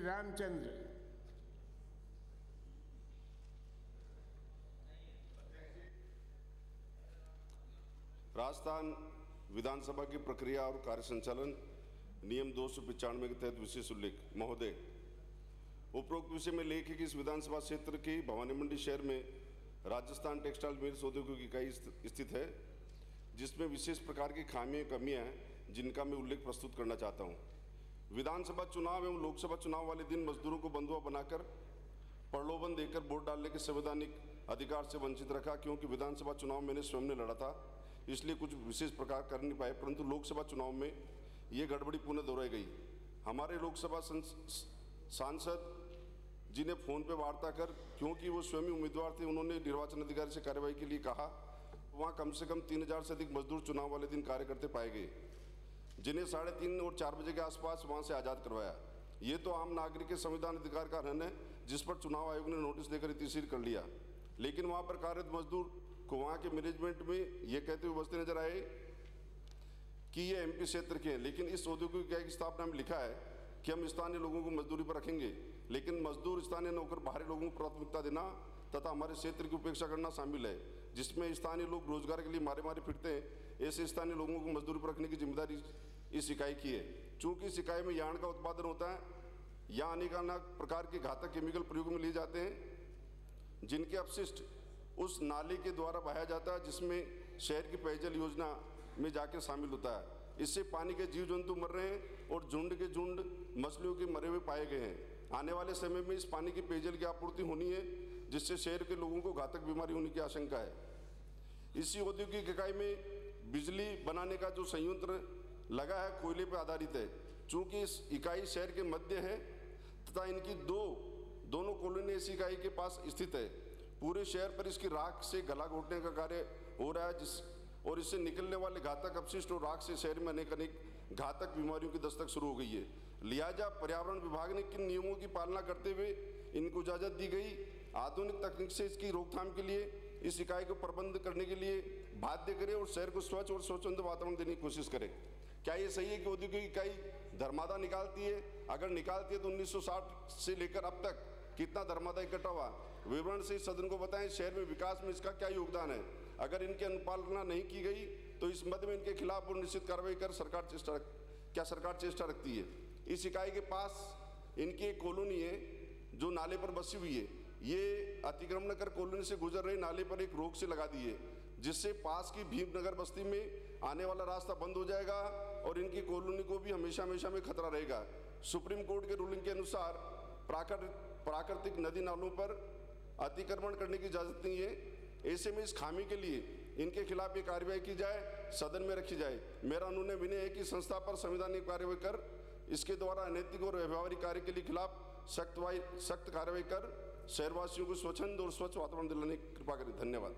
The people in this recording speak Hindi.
रामचंद्र। राजस्थान विधानसभा की प्रक्रिया और कार्य संचालन नियम 295 के तहत विशेष उल्लेख। महोदय, उपरोक्त विषय में लेख है कि इस विधानसभा क्षेत्र की भवानी मंडी शहर में राजस्थान टेक्सटाइल मिल्स औद्योगिक इकाई स्थित है, जिसमें विशेष प्रकार की खामियां कमियां हैं, जिनका मैं उल्लेख प्रस्तुत करना चाहता हूं। विधानसभा चुनाव एवं लोकसभा चुनाव वाले दिन मजदूरों को बंधुआ बनाकर प्रलोभन देकर वोट डालने के संवैधानिक अधिकार से वंचित रखा। क्योंकि विधानसभा चुनाव मैंने स्वयं ने लड़ा था, इसलिए कुछ विशेष प्रकार कर नहीं पाए, परंतु लोकसभा चुनाव में ये गड़बड़ी पुनः दोहराई गई। हमारे लोकसभा सांसद जिन्हें फ़ोन पे वार्ता कर, क्योंकि वो स्वयं उम्मीदवार थे, उन्होंने निर्वाचन अधिकारी से कार्रवाई के लिए कहा। वहाँ कम से कम 3000 से अधिक मजदूर चुनाव वाले दिन कार्य करते पाए गए, जिन्हें 3:30 और 4 बजे के आसपास वहाँ से आज़ाद करवाया। ये तो आम नागरिक के संविधान अधिकार का हनन है, जिस पर चुनाव आयोग ने नोटिस देकर इतिशीर कर लिया। लेकिन वहाँ पर कार्यरत मजदूर को वहाँ के मैनेजमेंट में ये कहते हुए बसते नजर आए कि ये एमपी क्षेत्र के हैं। लेकिन इस औद्योगिक इकाई की स्थापना में लिखा है कि हम स्थानीय लोगों को मजदूरी पर रखेंगे, लेकिन मजदूर स्थानीय नौकर बाहरी लोगों को प्राथमिकता देना तथा हमारे क्षेत्र की उपेक्षा करना शामिल है, जिसमें स्थानीय लोग रोजगार के लिए मारे मारे फिरते हैं। ऐसे स्थानीय लोगों को मजदूरी पर रखने की जिम्मेदारी इस इकाई की है। चूँकि इस इकाई में यार्न का उत्पादन होता है, यहाँ अनेक प्रकार के घातक केमिकल प्रयोग में लिए जाते हैं, जिनके अपशिष्ट उस नाले के द्वारा बहाया जाता है, जिसमें शहर की पेयजल योजना में जाकर शामिल होता है। इससे पानी के जीव जंतु मर रहे हैं और झुंड के झुंड मछलियों के मरे हुए पाए गए हैं। आने वाले समय में इस पानी की पेयजल की आपूर्ति होनी है, जिससे शहर के लोगों को घातक बीमारी होने की आशंका है। इसी औद्योगिक इकाई में बिजली बनाने का जो संयंत्र लगा है कोयले पर आधारित है। चूँकि इस इकाई शहर के मध्य है तथा इनकी दोनों कॉलोनी इस इकाई के पास स्थित है, पूरे शहर पर इसकी राख से गला घोटने का कार्य हो रहा है, और इससे निकलने वाले घातक अपशिष्ट और राख से शहर में अनेक घातक बीमारियों की दस्तक शुरू हो गई है। लिहाजा पर्यावरण विभाग ने किन नियमों की पालना करते हुए इनको इजाज़त दी गई, आधुनिक तकनीक से इसकी रोकथाम के लिए इस इकाई को प्रबंध करने के लिए बाध्य करें और शहर को स्वच्छ और स्वच्छंद वातावरण देने की कोशिश करें। क्या ये सही है कि औद्योगिक इकाई धर्मादा निकालती है? अगर निकालती है तो 1960 से लेकर अब तक कितना धर्मादा इकट्ठा हुआ, विवरण से सदन को बताएं। शहर में विकास में इसका क्या योगदान है? अगर इनकी अनुपालना नहीं की गई तो इस मद में इनके खिलाफ और निश्चित कार्रवाई कर सरकार चेष्टा रखती है। इस इकाई के पास इनकी एक कॉलोनी है जो नाले पर बसी हुई है। ये अतिक्रमण कर कॉलोनी से गुजर रहे नाले पर एक रोक से लगा दी है, जिससे पास की भीमनगर बस्ती में आने वाला रास्ता बंद हो जाएगा और इनकी कॉलोनी को भी हमेशा में खतरा रहेगा। सुप्रीम कोर्ट के रूलिंग के अनुसार प्राकृतिक नदी नालों पर अतिक्रमण करने की इजाज़त नहीं है। ऐसे में इस खामी के लिए इनके खिलाफ ये कार्रवाई की जाए, सदन में रखी जाए। मेरा अनुनय विनय है कि संस्था पर संवैधानिक कार्रवाई कर इसके द्वारा अनैतिक और व्यवहारिक कार्य के लिए खिलाफ सख्त कार्रवाई कर शहरवासियों को स्वच्छंद और स्वच्छ वातावरण दिलाने की कृपा करें। धन्यवाद।